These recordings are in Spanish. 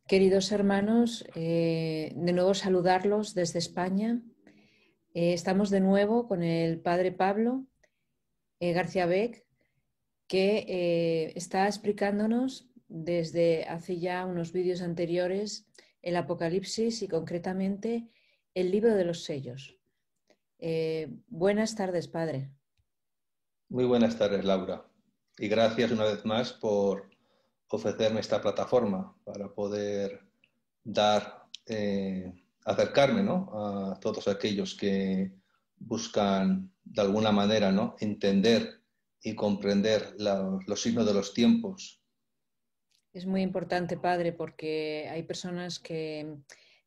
Queridos hermanos, de nuevo saludarlos desde España. Estamos de nuevo con el Padre Pablo García Beck, que está explicándonos desde hace ya unos vídeos anteriores el Apocalipsis y concretamente el libro de los sellos. Buenas tardes, Padre. Muy buenas tardes, Laura. Y gracias una vez más por ofrecerme esta plataforma para poder acercarme, ¿no?, a todos aquellos que buscan de alguna manera, ¿no?, entender y comprender los signos de los tiempos. Es muy importante, Padre, porque hay personas que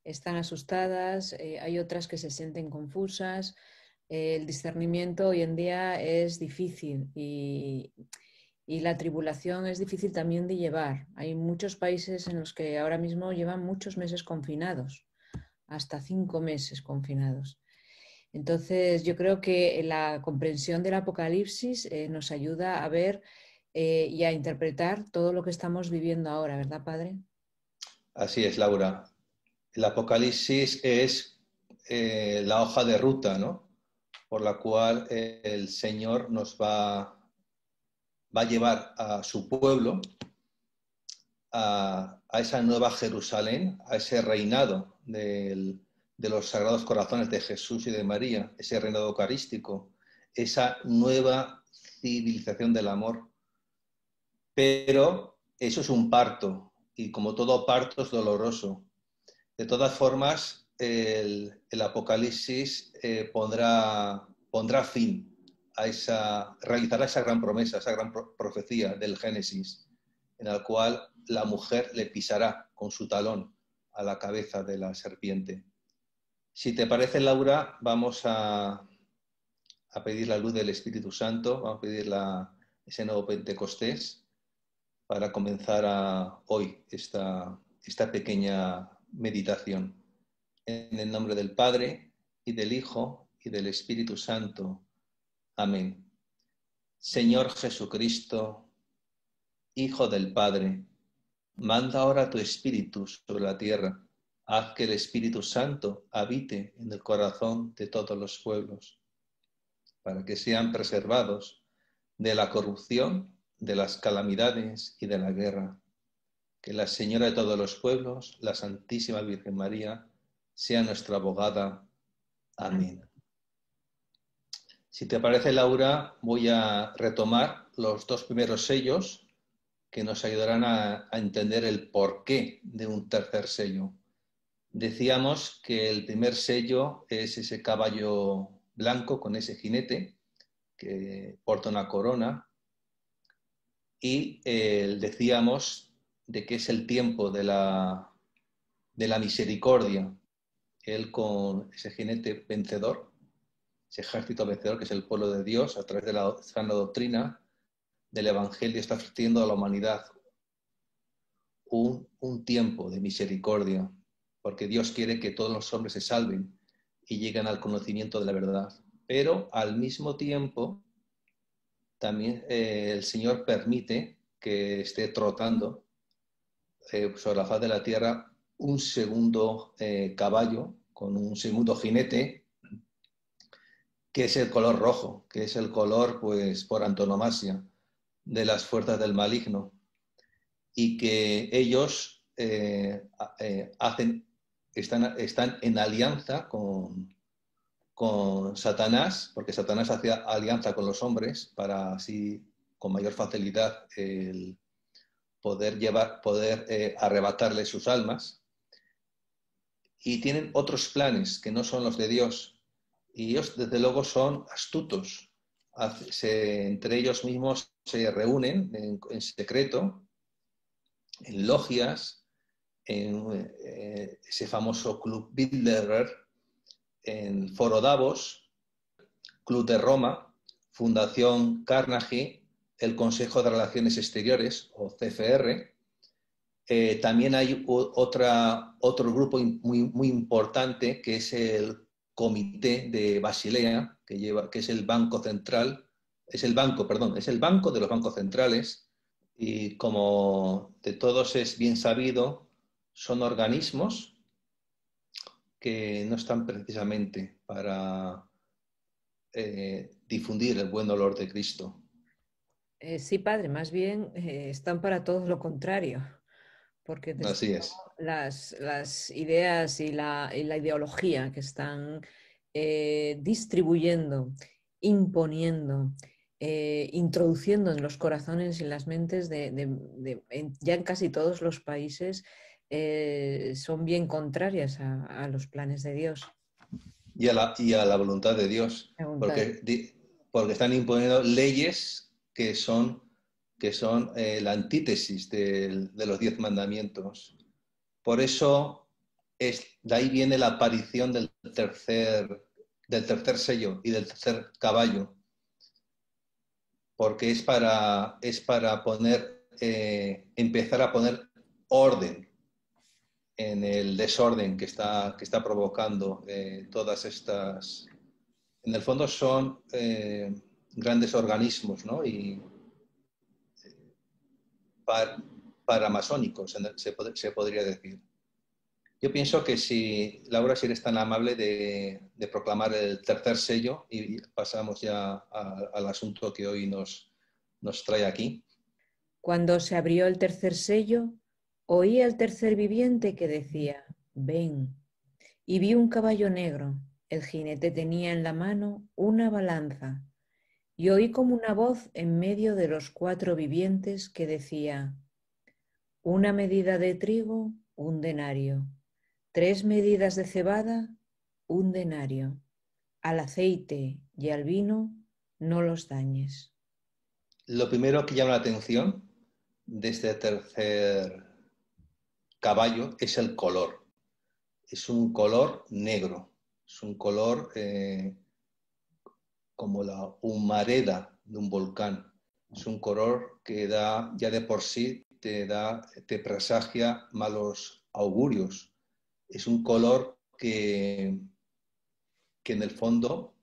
están asustadas, hay otras que se sienten confusas. El discernimiento hoy en día es difícil y la tribulación es difícil también de llevar. Hay muchos países en los que ahora mismo llevan muchos meses confinados, hasta 5 meses confinados. Entonces, yo creo que la comprensión del Apocalipsis nos ayuda a ver y a interpretar todo lo que estamos viviendo ahora, ¿verdad, Padre? Así es, Laura. El Apocalipsis es la hoja de ruta, ¿no?, por la cual el Señor nos va a llevar a su pueblo a esa nueva Jerusalén, a ese reinado de los Sagrados Corazones de Jesús y de María, ese reinado eucarístico, esa nueva civilización del amor. Pero eso es un parto, y como todo parto es doloroso. De todas formas, el Apocalipsis pondrá fin realizará esa gran promesa, esa gran profecía del Génesis, en la cual la mujer le pisará con su talón a la cabeza de la serpiente. Si te parece, Laura, vamos a pedir la luz del Espíritu Santo, vamos a pedir ese nuevo Pentecostés para comenzar hoy esta pequeña meditación. En el nombre del Padre, y del Hijo, y del Espíritu Santo. Amén. Señor Jesucristo, Hijo del Padre, manda ahora tu Espíritu sobre la tierra. Haz que el Espíritu Santo habite en el corazón de todos los pueblos, para que sean preservados de la corrupción, de las calamidades y de la guerra. Que la Señora de todos los pueblos, la Santísima Virgen María, sea nuestra abogada. Amén. Si te parece, Laura, voy a retomar los 2 primeros sellos que nos ayudarán a entender el porqué de un tercer sello. Decíamos que el primer sello es ese caballo blanco con ese jinete que porta una corona, y decíamos de que es el tiempo de la misericordia. Él, con ese jinete vencedor, ese ejército vencedor que es el pueblo de Dios, a través de la sana doctrina del Evangelio, está ofreciendo a la humanidad un tiempo de misericordia, porque Dios quiere que todos los hombres se salven y lleguen al conocimiento de la verdad. Pero al mismo tiempo, también el Señor permite que esté trotando sobre la faz de la tierra un segundo caballo con un segundo jinete, que es el color rojo, que es el color, pues, por antonomasia de las fuerzas del maligno, y que ellos están en alianza con Satanás, porque Satanás hacía alianza con los hombres para así, con mayor facilidad, poder arrebatarles sus almas. Y tienen otros planes que no son los de Dios. Y ellos, desde luego, son astutos. Entre ellos mismos se reúnen en secreto, en logias, en ese famoso Club Bilderberg, en Foro Davos, Club de Roma, Fundación Carnegie, el Consejo de Relaciones Exteriores, o CFR. También hay otro grupo muy importante, que es el Comité de Basilea, que es el Banco Central, es el Banco de los Bancos Centrales, y como de todos es bien sabido, son organismos que no están precisamente para difundir el buen olor de Cristo. Sí, padre, más bien están para todo lo contrario, porque desde Así es. luego las ideas y la ideología que están distribuyendo, imponiendo, introduciendo en los corazones y las mentes ya en casi todos los países son bien contrarias a los planes de Dios. Y a la voluntad de Dios, Pregunta. porque están imponiendo leyes que son la antítesis de los 10 mandamientos. Por eso de ahí viene la aparición del tercer sello y del tercer caballo, porque es para empezar a poner orden en el desorden que está provocando todas estas. En el fondo son grandes organismos, ¿no? Y paramasónicos, se podría decir. Yo pienso que si, Laura, si eres tan amable de proclamar el tercer sello y pasamos ya al asunto que hoy nos trae aquí. Cuando se abrió el tercer sello, oí al tercer viviente que decía, ven, y vi un caballo negro. El jinete tenía en la mano una balanza, y oí como una voz en medio de los cuatro vivientes que decía, una medida de trigo, un denario, 3 medidas de cebada, un denario, al aceite y al vino no los dañes. Lo primero que llama la atención de este tercer caballo es el color. Es un color negro, es un color como la humareda de un volcán. Es un color que da, ya de por sí, te presagia malos augurios. Es un color que en el fondo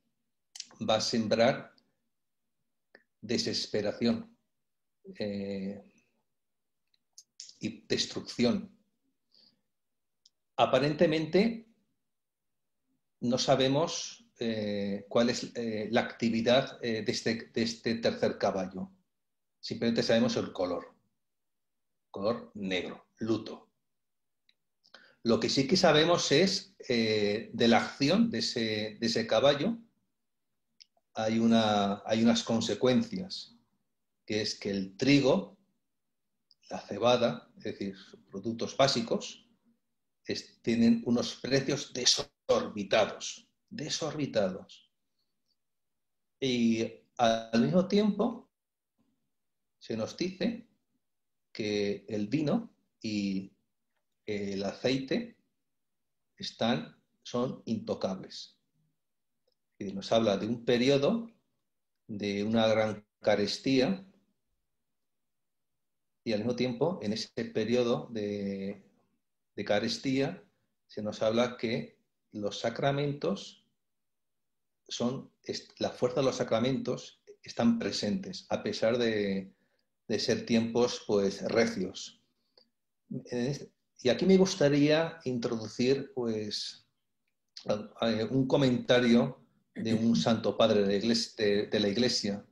va a sembrar desesperación y destrucción. Aparentemente no sabemos cuál es la actividad de este tercer caballo. Simplemente sabemos el color negro, luto. Lo que sí que sabemos es de la acción de ese caballo hay unas consecuencias, que es que el trigo, la cebada, es decir, productos básicos, tienen unos precios desorbitados. Y al mismo tiempo se nos dice que el vino y el aceite son intocables. Y nos habla de un periodo de una gran carestía y al mismo tiempo en ese periodo de carestía se nos habla que los sacramentos la fuerza de los sacramentos están presentes a pesar de ser tiempos pues recios. Y aquí me gustaría introducir pues un comentario de un santo padre de la Iglesia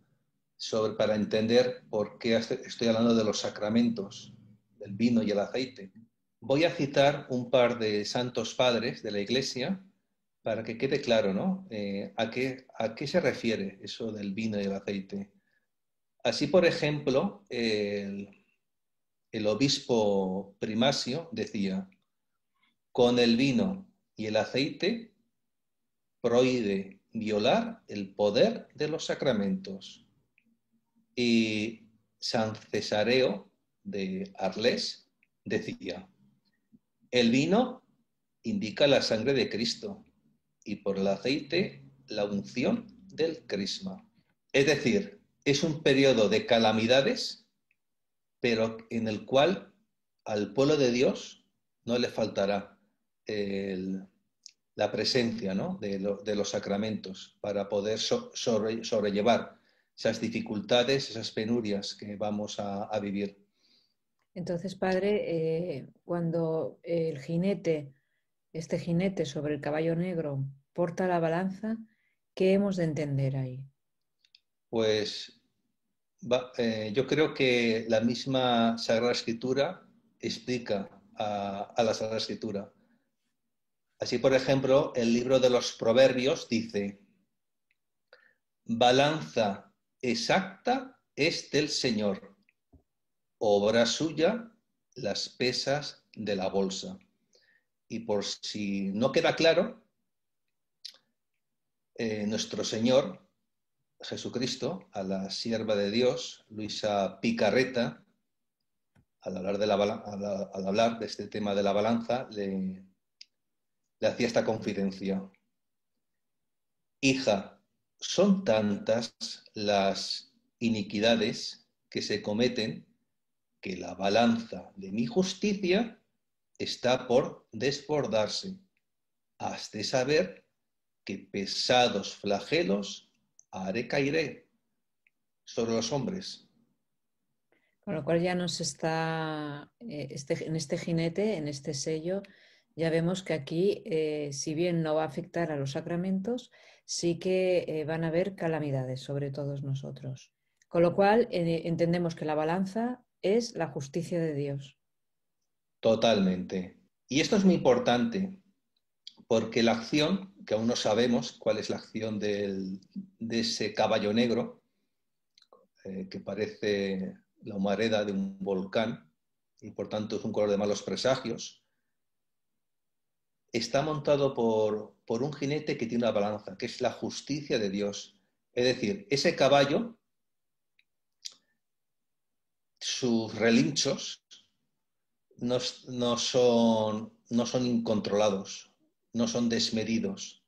para entender por qué estoy hablando de los sacramentos, del vino y el aceite. Voy a citar un par de santos padres de la Iglesia para que quede claro, ¿no? ¿A qué se refiere eso del vino y el aceite? Así, por ejemplo, el obispo Primasio decía, con el vino y el aceite prohíbe violar el poder de los sacramentos. Y San Cesareo de Arles decía, el vino indica la sangre de Cristo y por el aceite la unción del crisma. Es decir, es un periodo de calamidades, pero en el cual al pueblo de Dios no le faltará la presencia, ¿no? de los sacramentos para poder sobrellevar esas dificultades, esas penurias que vamos a vivir. Entonces, padre, cuando este jinete sobre el caballo negro porta la balanza, ¿qué hemos de entender ahí? Pues yo creo que la misma Sagrada Escritura explica a la Sagrada Escritura. Así, por ejemplo, el libro de los Proverbios dice, balanza exacta es del Señor, obra suya las pesas de la bolsa. Y por si no queda claro, nuestro Señor Jesucristo, a la sierva de Dios, Luisa Picarreta, al hablar de este tema de la balanza, le hacía esta confidencia. Hija, son tantas las iniquidades que se cometen que la balanza de mi justicia está por desbordarse. Has de saber que pesados flagelos haré caeré sobre los hombres. Con lo cual ya nos está, en este jinete, en este sello, ya vemos que aquí, si bien no va a afectar a los sacramentos, sí que van a haber calamidades sobre todos nosotros. Con lo cual entendemos que la balanza es la justicia de Dios. Totalmente. Y esto es muy importante porque la acción, que aún no sabemos cuál es la acción de ese caballo negro, que parece la humareda de un volcán y por tanto es un color de malos presagios, está montado por un jinete que tiene una balanza, que es la justicia de Dios. Es decir, ese caballo, sus relinchos no son incontrolados, no son desmedidos.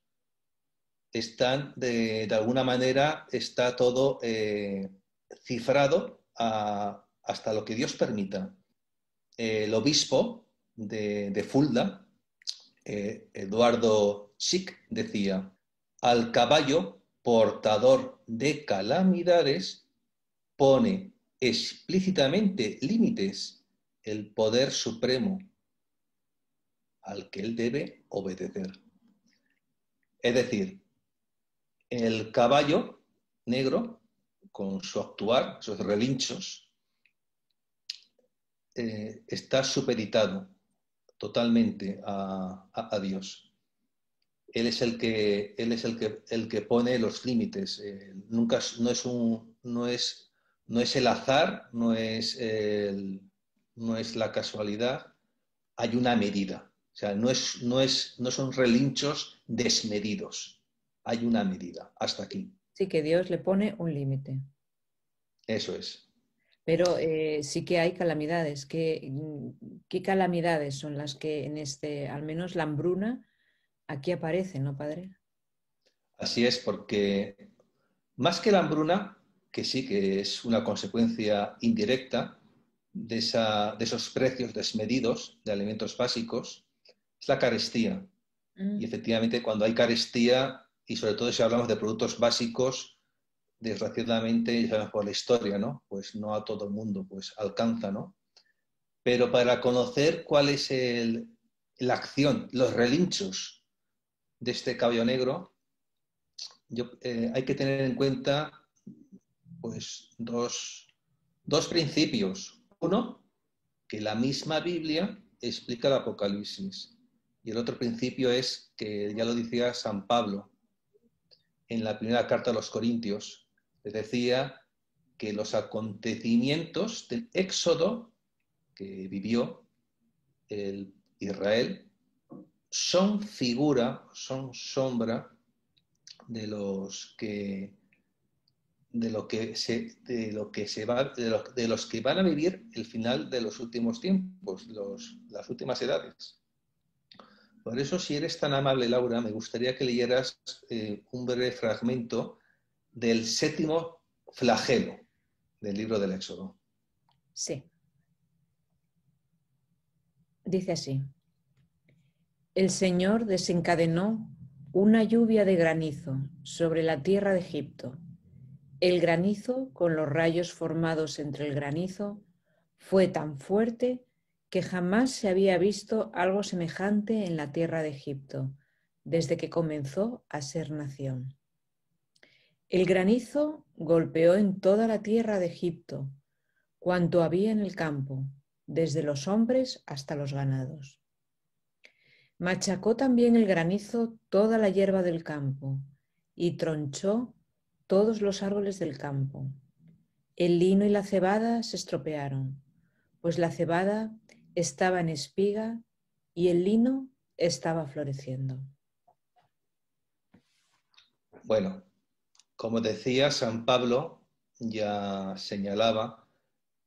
Están, de alguna manera, está todo cifrado hasta lo que Dios permita. El obispo de Fulda, Eduardo Schick, decía, al caballo portador de calamidades pone explícitamente límites el poder supremo al que él debe obedecer. Es decir, el caballo negro, con su actuar, sus relinchos, está supeditado totalmente a Dios. Él es el que pone los límites. Nunca no es el azar, no es la casualidad. Hay una medida. O sea, no son relinchos desmedidos. Hay una medida. Hasta aquí. Sí que Dios le pone un límite. Eso es. Pero sí que hay calamidades. ¿Qué calamidades son las que en este, al menos la hambruna, aquí aparece, ¿no, padre? Así es, porque más que la hambruna, que sí que es una consecuencia indirecta de esos precios desmedidos de alimentos básicos, es la carestía. Y efectivamente, cuando hay carestía, y sobre todo si hablamos de productos básicos, desgraciadamente, ya sabemos por la historia, ¿no? Pues no a todo el mundo pues alcanza, ¿no? Pero para conocer cuál es la acción, los relinchos de este caballo negro, hay que tener en cuenta pues dos principios. Uno, que la misma Biblia explica el Apocalipsis. Y el otro principio es que ya lo decía San Pablo en la primera carta a los Corintios. Les decía que los acontecimientos del Éxodo que vivió el Israel son figura, son sombra de los que de los que van a vivir el final de los últimos tiempos, las últimas edades. Por eso, si eres tan amable, Laura, me gustaría que leyeras un breve fragmento del 7º flagelo del libro del Éxodo. Sí. Dice así. El Señor desencadenó una lluvia de granizo sobre la tierra de Egipto. El granizo, con los rayos formados entre el granizo, Fue tan fuerte que jamás se había visto algo semejante en la tierra de Egipto, desde que comenzó a ser nación. El granizo golpeó en toda la tierra de Egipto, cuanto había en el campo, desde los hombres hasta los ganados. Machacó también el granizo toda la hierba del campo y tronchó todos los árboles del campo. El lino y la cebada se estropearon, pues la cebada estaba en espiga y el lino estaba floreciendo. Bueno, como decía, San Pablo ya señalaba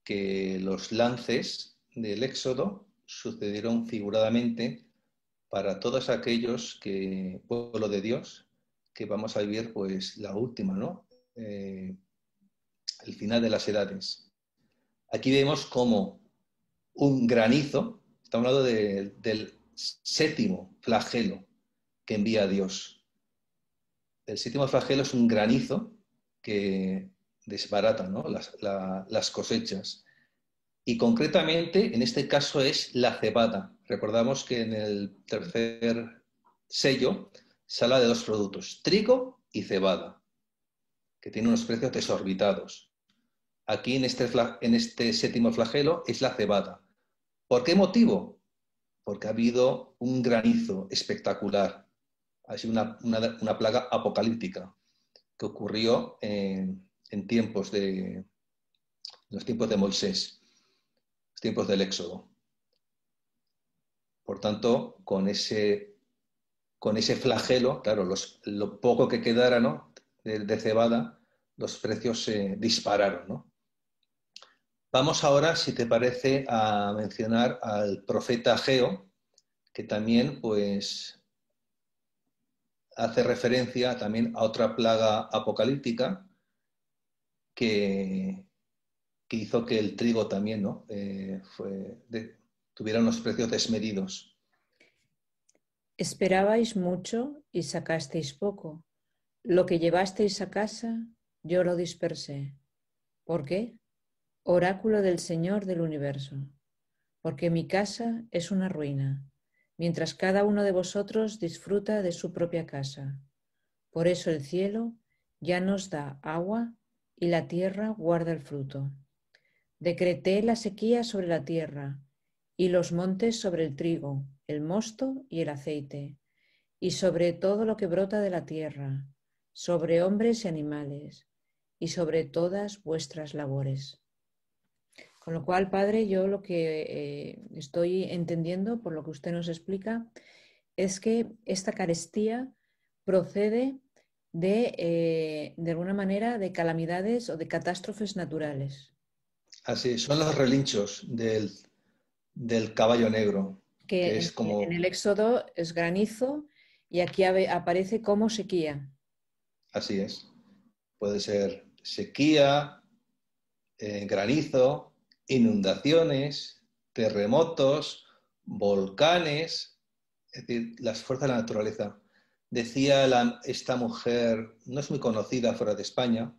que los lances del Éxodo sucedieron figuradamente para todos aquellos que, pueblo de Dios, que vamos a vivir pues la última, ¿no? El final de las edades. Aquí vemos como un granizo, estamos hablando del séptimo flagelo que envía Dios. El séptimo flagelo es un granizo que desbarata, ¿no? las cosechas. Y concretamente, en este caso, es la cebada. Recordamos que en el tercer sello se habla de dos productos, trigo y cebada, que tienen unos precios desorbitados. Aquí en este séptimo flagelo es la cebada. ¿Por qué motivo? Porque ha habido un granizo espectacular. Ha sido una plaga apocalíptica que ocurrió en los tiempos de Moisés, los tiempos del Éxodo. Por tanto, con ese flagelo, claro, lo poco que quedara, ¿no? de cebada, los precios se dispararon, ¿no? Vamos ahora, si te parece, a mencionar al profeta Ageo, que también pues, hace referencia también a otra plaga apocalíptica que hizo que el trigo también, ¿no? tuviera unos precios desmedidos. Esperabais mucho y sacasteis poco. Lo que llevasteis a casa, yo lo dispersé. ¿Por qué? Oráculo del Señor del universo. Porque mi casa es una ruina, mientras cada uno de vosotros disfruta de su propia casa. Por eso el cielo ya nos da agua y la tierra guarda el fruto. Decreté la sequía sobre la tierra y los montes sobre el trigo, el mosto y el aceite, y sobre todo lo que brota de la tierra, sobre hombres y animales, y sobre todas vuestras labores. Con lo cual, Padre, yo lo que estoy entendiendo por lo que usted nos explica es que esta carestía procede de alguna manera, de calamidades o de catástrofes naturales. Así, son los relinchos del caballo negro, Que que es en el como, Éxodo es granizo y aquí aparece como sequía. así es, puede ser sequía, granizo, inundaciones, terremotos, volcanes, es decir, las fuerzas de la naturaleza. Decía esta mujer, no es muy conocida fuera de España,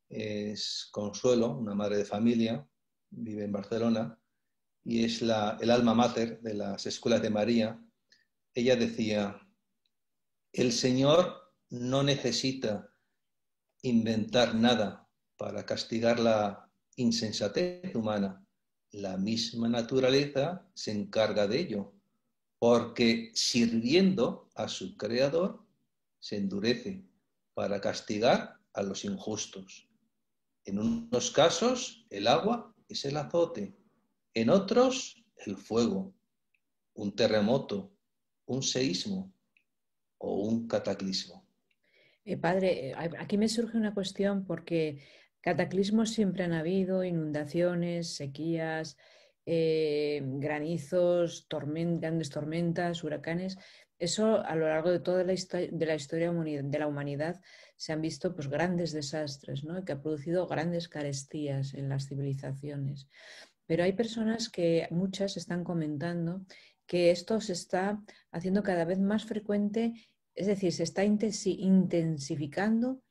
es Consuelo, una madre de familia, vive en Barcelona, y es el alma mater de las escuelas de María. Ella decía, el Señor no necesita inventar nada para castigar la insensatez humana. La misma naturaleza se encarga de ello, porque sirviendo a su creador se endurece para castigar a los injustos. En unos casos el agua es el azote, en otros el fuego, un terremoto, un seísmo o un cataclismo. Padre, aquí me surge una cuestión porque cataclismos siempre han habido, inundaciones, sequías, granizos, grandes tormentas, huracanes. Eso a lo largo de toda de la historia de la humanidad se han visto pues, grandes desastres, ¿no? Que ha producido grandes carestías en las civilizaciones. Pero hay personas que, muchas están comentando que esto se está haciendo cada vez más frecuente, es decir, se está intensificando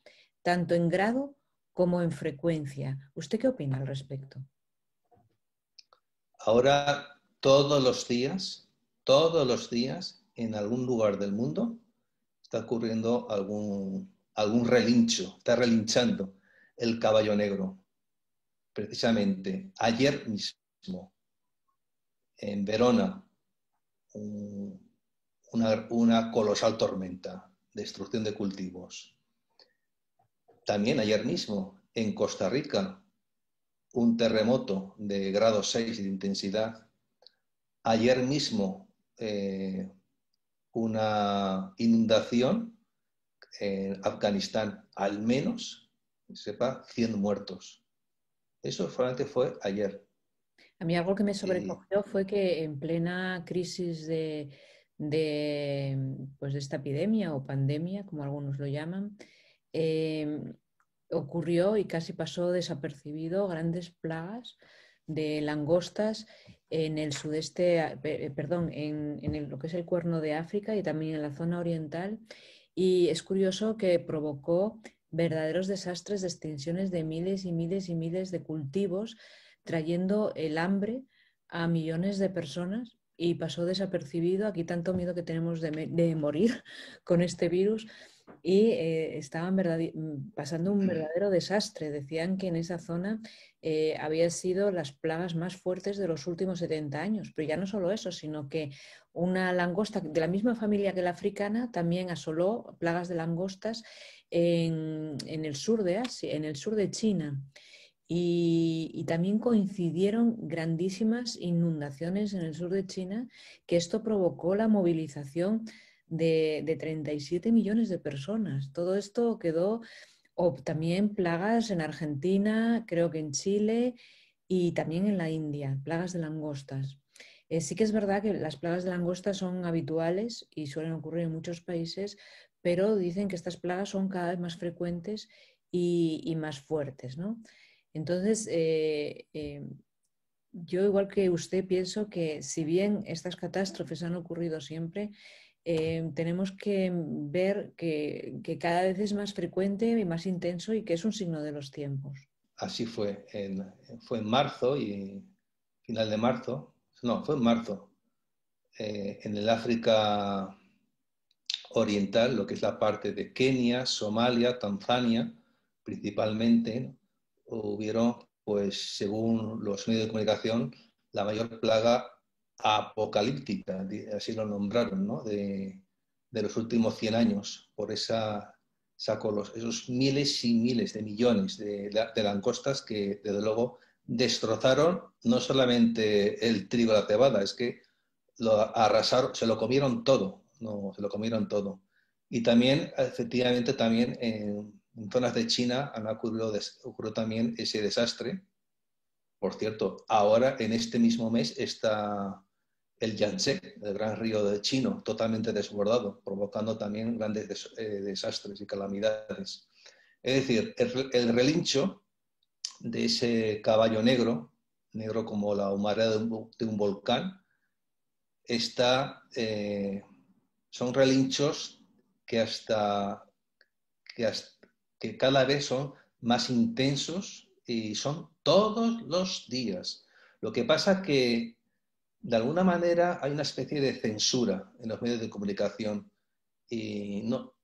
tanto en grado como en frecuencia. ¿Usted qué opina al respecto? Ahora todos los días, en algún lugar del mundo, está ocurriendo algún relincho, está relinchando el caballo negro. Precisamente ayer mismo, en Verona, una colosal tormenta, destrucción de cultivos. También ayer mismo, en Costa Rica, un terremoto de grado 6 de intensidad. Ayer mismo, una inundación en Afganistán, al menos, sepa, 100 muertos. Eso solamente fue ayer. A mí algo que me sobrecogió fue que en plena crisis pues de esta epidemia o pandemia, como algunos lo llaman, eh, ocurrió y casi pasó desapercibido grandes plagas de langostas en el sudeste, perdón, lo que es el Cuerno de África y también en la zona oriental. Y es curioso que provocó verdaderos desastres de extinciones de miles y miles y miles de cultivos, trayendo el hambre a millones de personas y pasó desapercibido. Aquí tanto miedo que tenemos de morir con este virus y estaban pasando un verdadero desastre. Decían que en esa zona habían sido las plagas más fuertes de los últimos 70 años, pero ya no solo eso, sino que una langosta de la misma familia que la africana también asoló plagas de langostas en el sur de Asia, en el sur de China. Y también coincidieron grandísimas inundaciones en el sur de China, que esto provocó la movilización de 37 millones de personas. Todo esto quedó, o también plagas en Argentina, creo que en Chile y también en la India, plagas de langostas. Sí que es verdad que las plagas de langostas son habituales y suelen ocurrir en muchos países, pero dicen que estas plagas son cada vez más frecuentes y más fuertes, ¿no? Entonces, yo igual que usted pienso que si bien estas catástrofes han ocurrido siempre, tenemos que ver que cada vez es más frecuente y más intenso y que es un signo de los tiempos. Así fue en marzo y final de marzo, no, fue en marzo, en el África Oriental, lo que es la parte de Kenia, Somalia, Tanzania, principalmente, ¿no? Hubieron, pues, según los medios de comunicación, la mayor plaga apocalíptica, así lo nombraron, ¿no? de los últimos 100 años, por esos miles y miles de millones de langostas que, desde luego, destrozaron no solamente el trigo y la cebada, es que lo arrasaron, se lo comieron todo, no, se lo comieron todo. Y también, efectivamente, también en zonas de China ocurrió también ese desastre. Por cierto, ahora en este mismo mes está el Yangtze, el gran río de Chino, totalmente desbordado, provocando también grandes desastres y calamidades. Es decir, el relincho de ese caballo negro, negro como la humareda de un volcán, son relinchos que que cada vez son más intensos y son todos los días. Lo que pasa es que de alguna manera hay una especie de censura en los medios de comunicación y no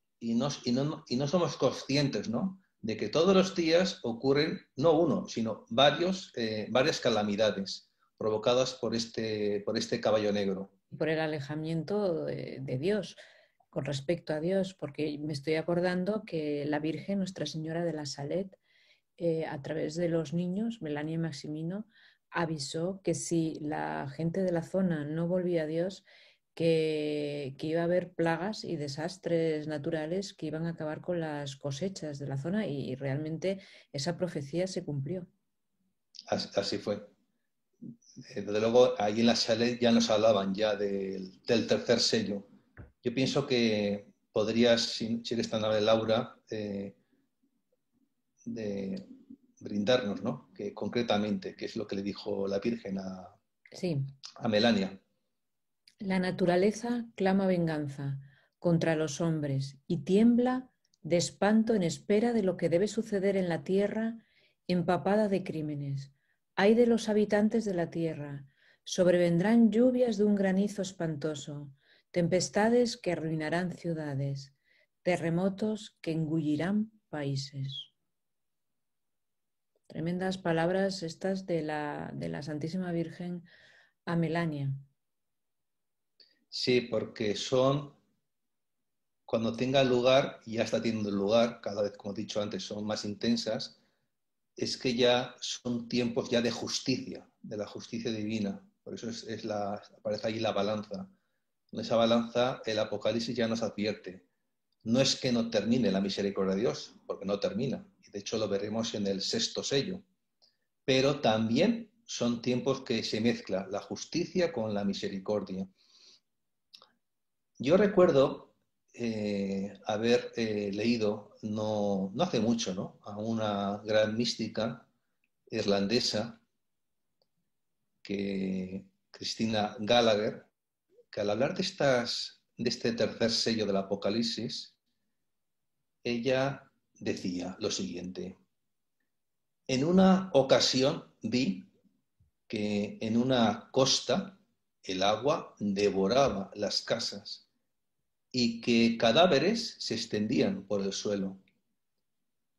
somos conscientes, ¿no? De que todos los días ocurren no uno, sino varias calamidades provocadas por este caballo negro. Por el alejamiento de Dios con respecto a Dios, porque me estoy acordando que la Virgen, Nuestra Señora de la Salet, a través de los niños, Melania y Maximino, avisó que si la gente de la zona no volvía a Dios, que iba a haber plagas y desastres naturales que iban a acabar con las cosechas de la zona y realmente esa profecía se cumplió. Así fue. Desde luego, ahí en la Salet ya nos hablaban ya del tercer sello. Yo pienso que podrías, si eres tan amable, Laura, de brindarnos, ¿no? Que concretamente, qué es lo que le dijo la Virgen Sí. a Melania. La naturaleza clama venganza contra los hombres y tiembla de espanto en espera de lo que debe suceder en la tierra empapada de crímenes. Ay de los habitantes de la tierra, Sobrevendrán lluvias de un granizo espantoso, tempestades que arruinarán ciudades, terremotos que engullirán países. Tremendas palabras estas de la Santísima Virgen a Melania. Sí, porque son, cuando tenga lugar, y ya está teniendo lugar, cada vez, como he dicho antes, son más intensas, es que ya son tiempos ya de justicia, de la justicia divina. Por eso aparece ahí la balanza. En esa balanza el Apocalipsis ya nos advierte. No es que no termine la misericordia de Dios, porque no termina. Y de hecho lo veremos en el sexto sello. Pero también son tiempos que se mezcla la justicia con la misericordia. Yo recuerdo haber leído, no hace mucho, ¿no?, a una gran mística irlandesa, Christina Gallagher, que al hablar de este tercer sello del Apocalipsis, ella decía lo siguiente: en una ocasión vi que en una costa el agua devoraba las casas y que cadáveres se extendían por el suelo.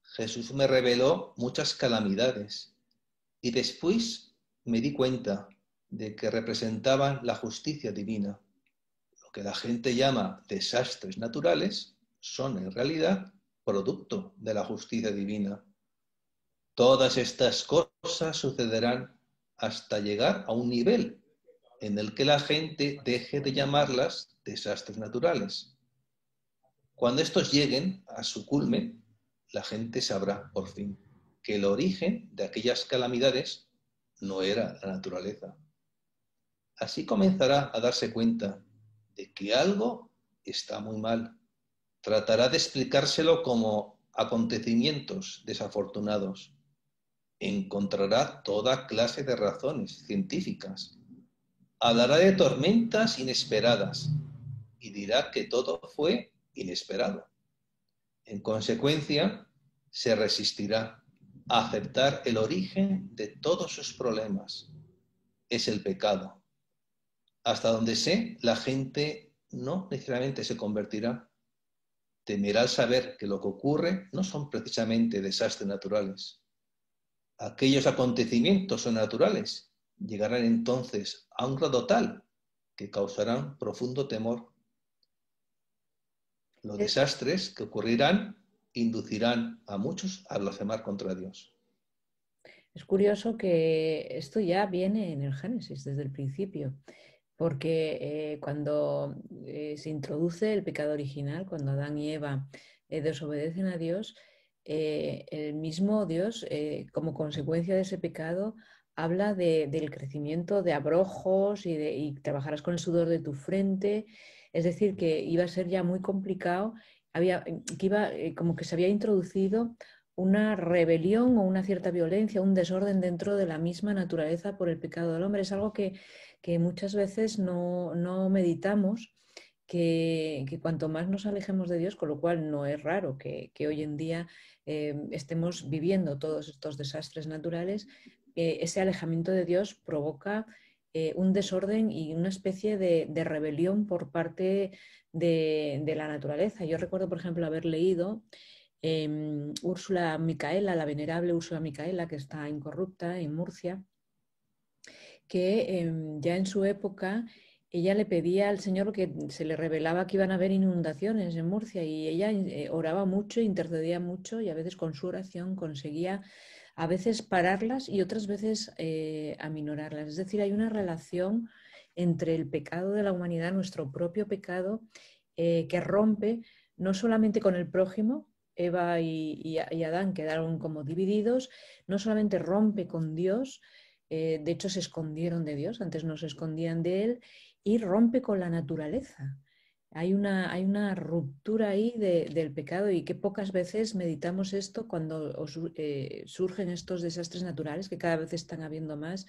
Jesús me reveló muchas calamidades y después me di cuenta de que representaban la justicia divina. Lo que la gente llama desastres naturales son en realidad producto de la justicia divina. Todas estas cosas sucederán hasta llegar a un nivel en el que la gente deje de llamarlas desastres naturales. Cuando estos lleguen a su culmen, la gente sabrá por fin que el origen de aquellas calamidades no era la naturaleza. Así comenzará a darse cuenta de que algo está muy mal. Tratará de explicárselo como acontecimientos desafortunados. Encontrará toda clase de razones científicas. Hablará de tormentas inesperadas y dirá que todo fue inesperado. En consecuencia, se resistirá a aceptar el origen de todos sus problemas. Es el pecado. Hasta donde sé, la gente no necesariamente se convertirá. Temerá al saber que lo que ocurre no son precisamente desastres naturales. Aquellos acontecimientos son naturales. Llegarán entonces a un grado tal que causarán profundo temor. Los desastres que ocurrirán inducirán a muchos a blasfemar contra Dios. Es curioso que esto ya viene en el Génesis desde el principio, porque cuando se introduce el pecado original, cuando Adán y Eva desobedecen a Dios, el mismo Dios, como consecuencia de ese pecado, habla del crecimiento de abrojos y trabajarás con el sudor de tu frente. Es decir, que iba a ser ya muy complicado, como que se había introducido una rebelión o una cierta violencia, un desorden dentro de la misma naturaleza por el pecado del hombre. Es algo que muchas veces no meditamos, que cuanto más nos alejemos de Dios, con lo cual no es raro que hoy en día estemos viviendo todos estos desastres naturales, ese alejamiento de Dios provoca un desorden y una especie de rebelión por parte de la naturaleza. Yo recuerdo, por ejemplo, haber leído Úrsula Micaela, la venerable Úrsula Micaela, que está incorrupta en Murcia, que ya en su época ella le pedía al Señor, que se le revelaba que iban a haber inundaciones en Murcia, y ella oraba mucho, intercedía mucho, y a veces con su oración conseguía a veces pararlas y otras veces aminorarlas. Es decir, hay una relación entre el pecado de la humanidad, nuestro propio pecado, que rompe no solamente con el prójimo. Eva y Adán quedaron como divididos, no solamente rompe con Dios, de hecho se escondieron de Dios, antes no se escondían de Él, y rompe con la naturaleza. Hay una ruptura ahí del pecado, y que pocas veces meditamos esto cuando surgen estos desastres naturales, que cada vez están habiendo más.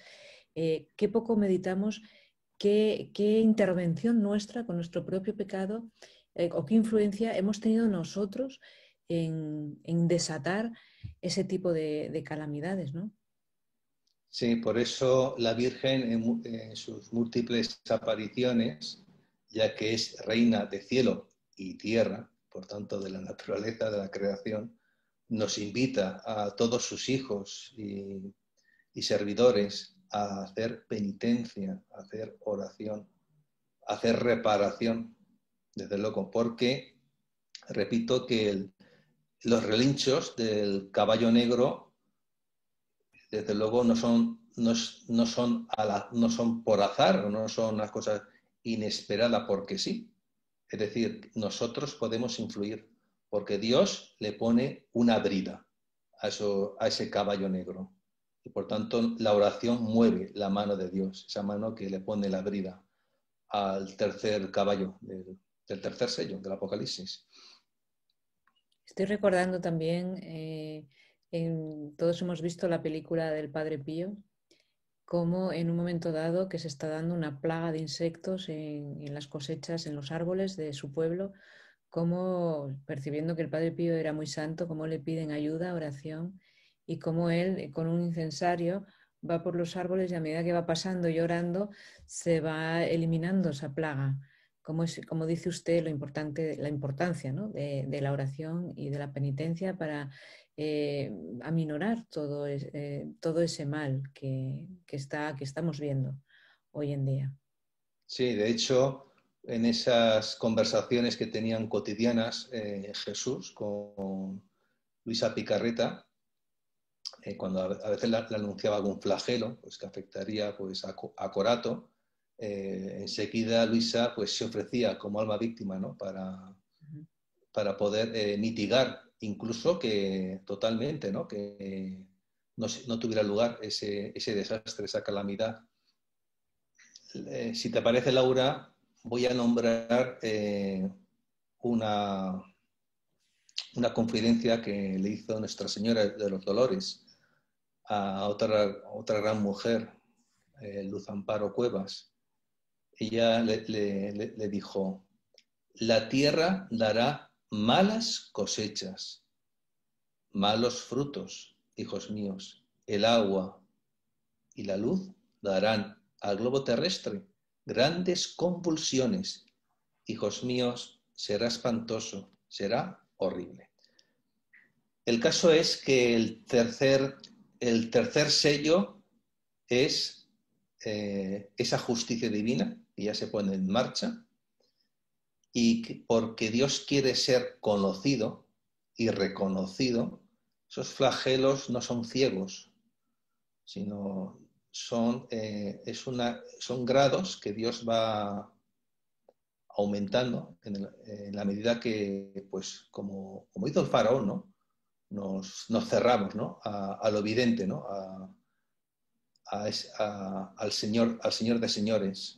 Qué poco meditamos qué intervención nuestra con nuestro propio pecado o qué influencia hemos tenido nosotros en desatar ese tipo de calamidades, ¿no? Sí, por eso la Virgen en sus múltiples apariciones, ya que es reina de cielo y tierra, por tanto de la naturaleza, de la creación, nos invita a todos sus hijos y servidores a hacer penitencia, a hacer oración, a hacer reparación, desde luego, porque repito que los relinchos del caballo negro, desde luego, no son por azar, o no son unas cosas inesperadas porque sí. Es decir, nosotros podemos influir porque Dios le pone una brida a ese caballo negro. Y por tanto, la oración mueve la mano de Dios, esa mano que le pone la brida al tercer caballo del tercer sello del Apocalipsis. Estoy recordando también, todos hemos visto la película del Padre Pío, cómo en un momento dado que se está dando una plaga de insectos en las cosechas, en los árboles de su pueblo, cómo percibiendo que el Padre Pío era muy santo, cómo le piden ayuda, oración, y cómo él con un incensario va por los árboles y a medida que va pasando y orando se va eliminando esa plaga. Como dice usted, la importancia, ¿no? de la oración y de la penitencia para aminorar todo ese mal que estamos viendo hoy en día. Sí, de hecho, en esas conversaciones que tenían cotidianas Jesús con Luisa Picarreta, cuando a veces le anunciaba algún flagelo pues, que afectaría pues, a Corato, enseguida Luisa pues, se ofrecía como alma víctima, ¿no? Para poder mitigar incluso que totalmente, ¿no? Que no tuviera lugar ese desastre, esa calamidad. Si te parece, Laura, voy a nombrar una, una confidencia que le hizo Nuestra Señora de los Dolores a otra gran mujer, Luz Amparo Cuevas. Ella le dijo, la tierra dará malas cosechas, malos frutos, hijos míos. El agua y la luz darán al globo terrestre grandes convulsiones. Hijos míos, será espantoso, será horrible. El caso es que el tercer sello es esa justicia divina que ya se pone en marcha y que, porque Dios quiere ser conocido y reconocido, esos flagelos no son ciegos, sino son grados que Dios va aumentando en la medida que, pues, como hizo el faraón, ¿no? Nos cerramos, ¿no? A lo evidente, ¿no? Al Señor de señores.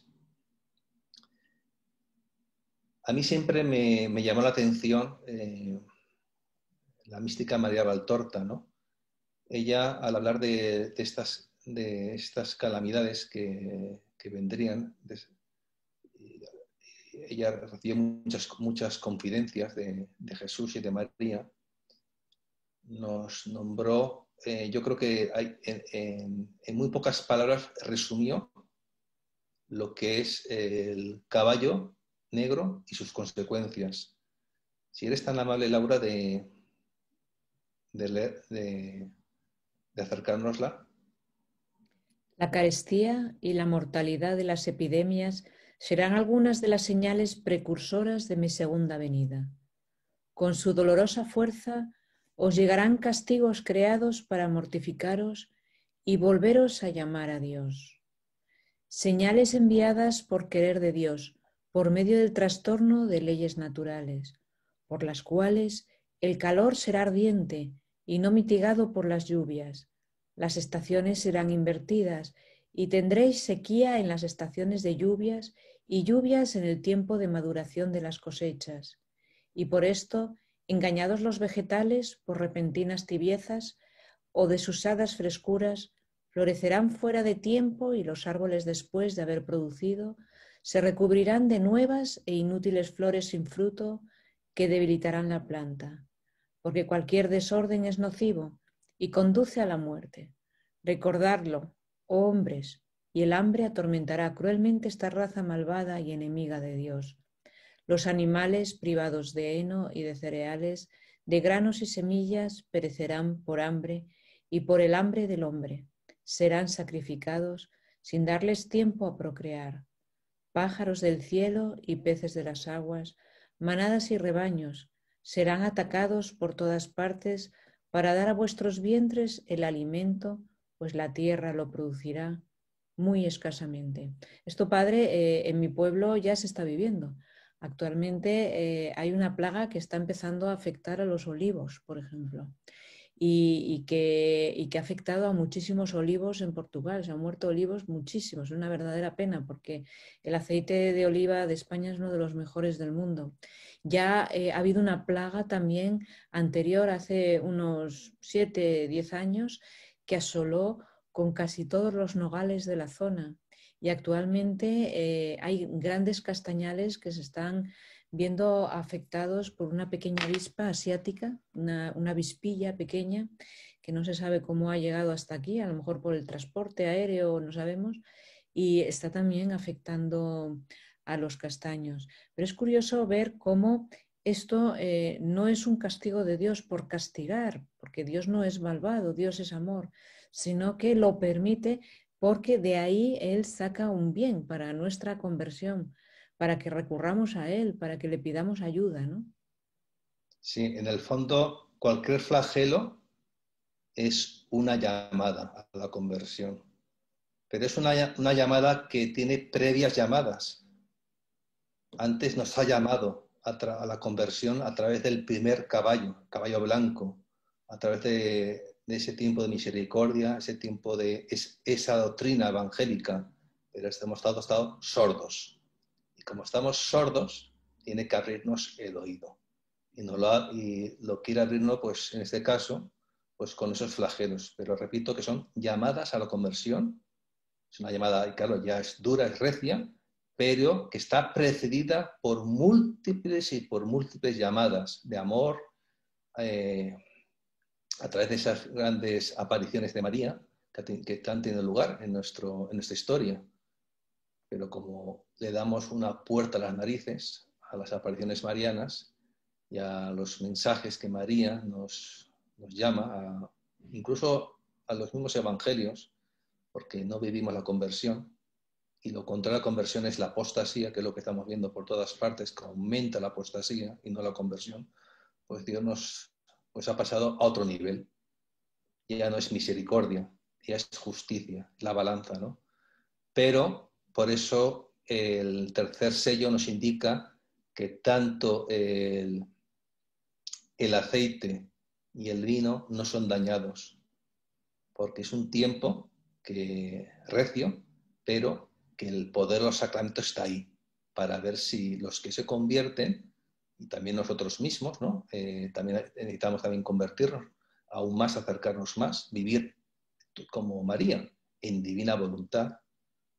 A mí siempre me llamó la atención la mística María Valtorta, ¿no? Ella, al hablar de estas calamidades que vendrían, ella recibió muchas confidencias de Jesús y de María, nos nombró, yo creo que en muy pocas palabras resumió lo que es el caballo negro y sus consecuencias. Si eres tan amable, Laura, de acercárnosla. La carestía y la mortalidad de las epidemias serán algunas de las señales precursoras de mi segunda venida. Con su dolorosa fuerza os llegarán castigos creados para mortificaros y volveros a llamar a Dios. Señales enviadas por querer de Dios, por medio del trastorno de leyes naturales, por las cuales el calor será ardiente y no mitigado por las lluvias. Las estaciones serán invertidas y tendréis sequía en las estaciones de lluvias y lluvias en el tiempo de maduración de las cosechas. Y por esto, engañados los vegetales por repentinas tibiezas o desusadas frescuras, florecerán fuera de tiempo y los árboles después de haber producido se recubrirán de nuevas e inútiles flores sin fruto que debilitarán la planta, porque cualquier desorden es nocivo y conduce a la muerte. Recordadlo, oh hombres, y el hambre atormentará cruelmente esta raza malvada y enemiga de Dios. Los animales privados de heno y de cereales, de granos y semillas, perecerán por hambre y por el hambre del hombre. Serán sacrificados sin darles tiempo a procrear. Pájaros del cielo y peces de las aguas, manadas y rebaños, serán atacados por todas partes para dar a vuestros vientres el alimento, pues la tierra lo producirá muy escasamente. Esto, padre, en mi pueblo ya se está viviendo. Actualmente hay una plaga que está empezando a afectar a los olivos, por ejemplo, y que ha afectado a muchísimos olivos en Portugal. Se han muerto olivos muchísimos, es una verdadera pena porque el aceite de oliva de España es uno de los mejores del mundo. Ya ha habido una plaga también anterior, hace unos 7, 10 años, que asoló con casi todos los nogales de la zona. Y actualmente hay grandes castañales que se están viendo afectados por una pequeña avispa asiática, una avispilla pequeña, que no se sabe cómo ha llegado hasta aquí, a lo mejor por el transporte aéreo, no sabemos, y está también afectando a los castaños. Pero es curioso ver cómo esto no es un castigo de Dios por castigar, porque Dios no es malvado, Dios es amor, sino que lo permite porque de ahí Él saca un bien para nuestra conversión, para que recurramos a Él, para que le pidamos ayuda, ¿no? Sí, en el fondo, cualquier flagelo es una llamada a la conversión, pero es una llamada que tiene previas llamadas. Antes nos ha llamado a la conversión a través del primer caballo blanco, a través de ese tiempo de misericordia, ese tiempo de esa doctrina evangélica, pero hemos estado sordos. Y como estamos sordos, tiene que abrirnos el oído. Y lo quiere abrirnos, pues en este caso, pues con esos flagelos. Pero repito que son llamadas a la conversión. Es una llamada, y claro, ya es dura, es recia, pero que está precedida por múltiples y por múltiples llamadas de amor a través de esas grandes apariciones de María que han tenido lugar en nuestra historia. Pero como le damos una puerta a las narices a las apariciones marianas y a los mensajes que María nos llama, incluso a los mismos evangelios, porque no vivimos la conversión, y lo contrario a la conversión es la apostasía, que es lo que estamos viendo por todas partes, que aumenta la apostasía y no la conversión, pues Dios nos ha pasado a otro nivel. Ya no es misericordia, ya es justicia, la balanza, ¿no? Pero por eso el tercer sello nos indica que tanto el aceite y el vino no son dañados, porque es un tiempo recio, pero que el poder de los sacramentos está ahí, para ver si los que se convierten, y también nosotros mismos, ¿no? También necesitamos también convertirnos, aún más, acercarnos más, vivir como María, en divina voluntad,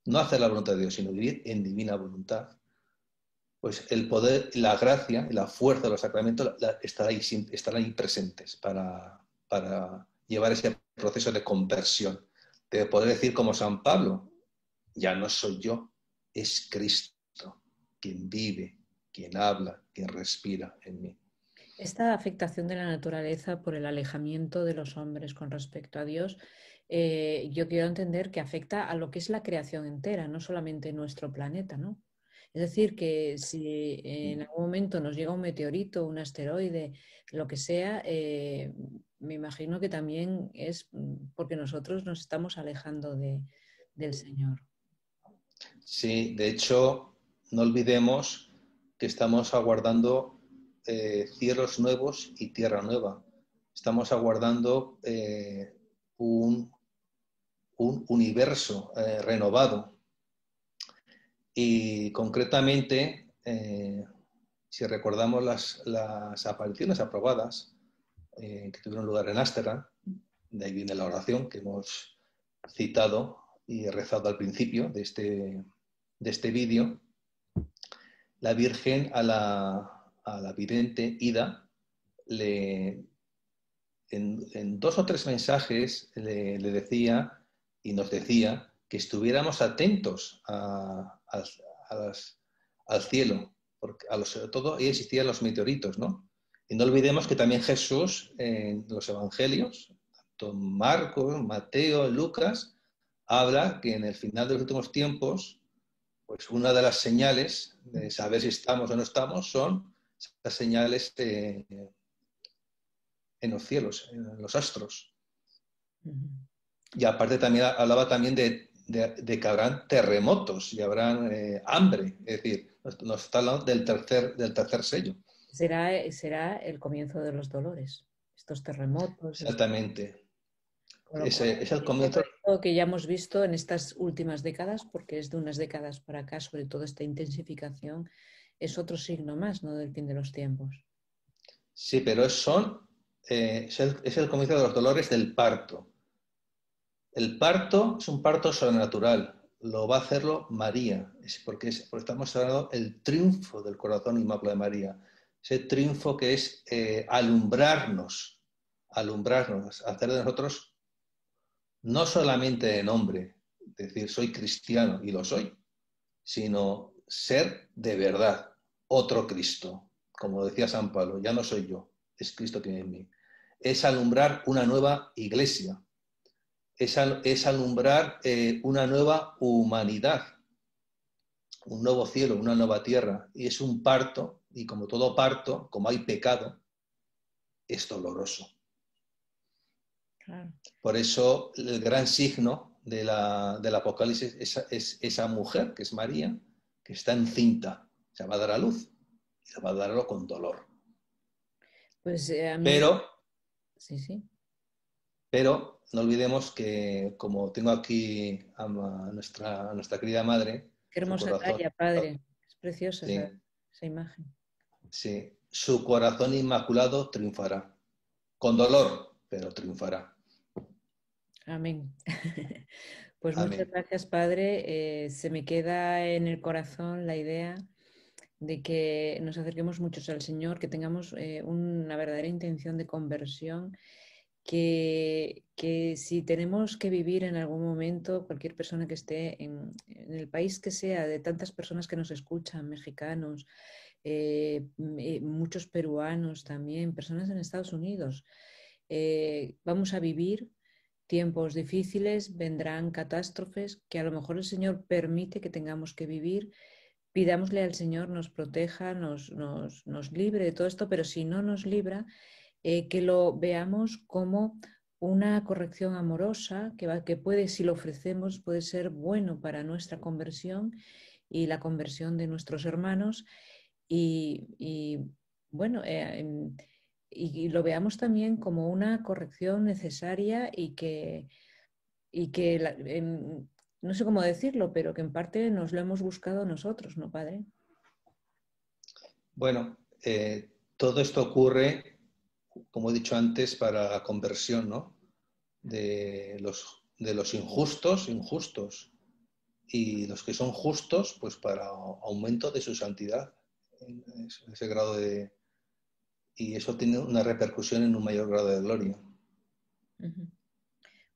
no hacer la voluntad de Dios, sino vivir en divina voluntad. Pues el poder, la gracia y la fuerza de los sacramentos estarán ahí presentes para llevar ese proceso de conversión, de poder decir como San Pablo, ya no soy yo, es Cristo quien vive, quien habla, quien respira en mí. Esta afectación de la naturaleza por el alejamiento de los hombres con respecto a Dios, yo quiero entender que afecta a lo que es la creación entera, no solamente nuestro planeta, ¿no? Es decir, que si en algún momento nos llega un meteorito, un asteroide, lo que sea, me imagino que también es porque nosotros nos estamos alejando del Señor. Sí, de hecho, no olvidemos que estamos aguardando cielos nuevos y tierra nueva. Estamos aguardando un universo renovado. Y concretamente, si recordamos las apariciones aprobadas que tuvieron lugar en Ámsterdam, de ahí viene la oración que hemos citado y rezado al principio de este vídeo, la Virgen a la vidente Ida en 2 o 3 mensajes le decía y nos decía que estuviéramos atentos al cielo, porque sobre todo ahí existían los meteoritos, ¿no? Y no olvidemos que también Jesús en los evangelios, tanto Marcos, Mateo, Lucas, habla que en el final de los últimos tiempos, pues una de las señales de saber si estamos o no estamos son las señales en los cielos, en los astros. Y aparte también hablaba también de que habrán terremotos y habrán hambre, es decir, nos está hablando del tercer sello. Será el comienzo de los dolores, estos terremotos. Exactamente. Con lo cual, Es el todo comienzo. esto que ya hemos visto en estas últimas décadas, porque es de unas décadas para acá, sobre todo esta intensificación, es otro signo más, ¿no?, del fin de los tiempos. Sí, pero es el comienzo de los dolores del parto. El parto es un parto sobrenatural. Lo va a hacerlo María, porque estamos hablando del triunfo del corazón inmaculado de María. Ese triunfo que es alumbrarnos, hacer de nosotros no solamente de nombre, decir soy cristiano y lo soy, sino ser de verdad otro Cristo. Como decía San Pablo, ya no soy yo, es Cristo que vive en mí. Es alumbrar una nueva iglesia, es alumbrar una nueva humanidad, un nuevo cielo, una nueva tierra. Y es un parto, y como todo parto, como hay pecado, es doloroso. Claro. Por eso el gran signo del Apocalipsis es esa mujer, que es María, que está encinta, se va a dar a luz, y se va a darlo con dolor. Pues a mí, Pero sí. Pero no olvidemos que, como tengo aquí a nuestra querida madre, Qué su hermosa corazón, talla, padre. Es preciosa sí, esa imagen. sí, su corazón inmaculado triunfará. Con dolor, pero triunfará. Amén. Pues muchas Amén. gracias, padre. Se me queda en el corazón la idea de que nos acerquemos muchos al Señor, que tengamos una verdadera intención de conversión, que si tenemos que vivir en algún momento, cualquier persona que esté en el país que sea, de tantas personas que nos escuchan, mexicanos, muchos peruanos también, personas en Estados Unidos, vamos a vivir tiempos difíciles, vendrán catástrofes que a lo mejor el Señor permite que tengamos que vivir. Pidámosle al Señor nos proteja, nos libre de todo esto, pero si no nos libra, que lo veamos como una corrección amorosa que puede, si lo ofrecemos, puede ser bueno para nuestra conversión y la conversión de nuestros hermanos. Y bueno, y lo veamos también como una corrección necesaria y que no sé cómo decirlo, pero que en parte nos lo hemos buscado nosotros, ¿no, padre? Bueno, todo esto ocurre, como he dicho antes, para la conversión, ¿no? De los injustos, y los que son justos, pues para aumento de su santidad, en ese grado y eso tiene una repercusión en un mayor grado de gloria.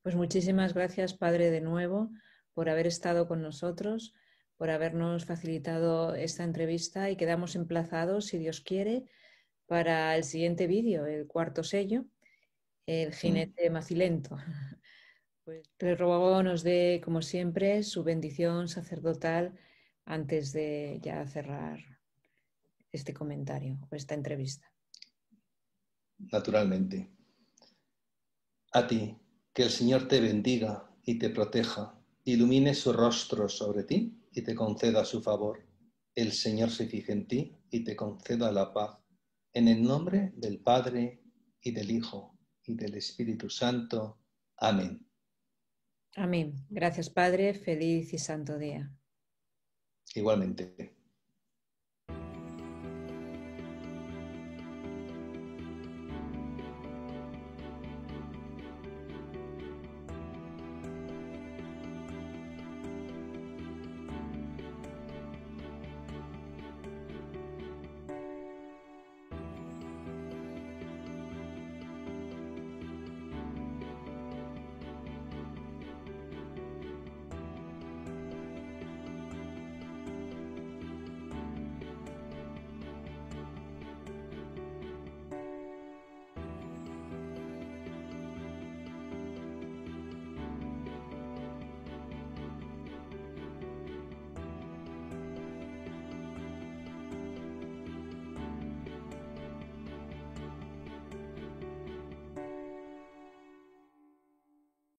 Pues muchísimas gracias, padre, de nuevo, por haber estado con nosotros, por habernos facilitado esta entrevista y quedamos emplazados, si Dios quiere, para el siguiente vídeo, el cuarto sello, el jinete macilento. Pues le ruego nos dé, como siempre, su bendición sacerdotal antes de ya cerrar este comentario o esta entrevista. Naturalmente. A ti, que el Señor te bendiga y te proteja, ilumine su rostro sobre ti y te conceda su favor. El Señor se fije en ti y te conceda la paz. En el nombre del Padre y del Hijo y del Espíritu Santo. Amén. Amén. Gracias, Padre. Feliz y santo día. Igualmente.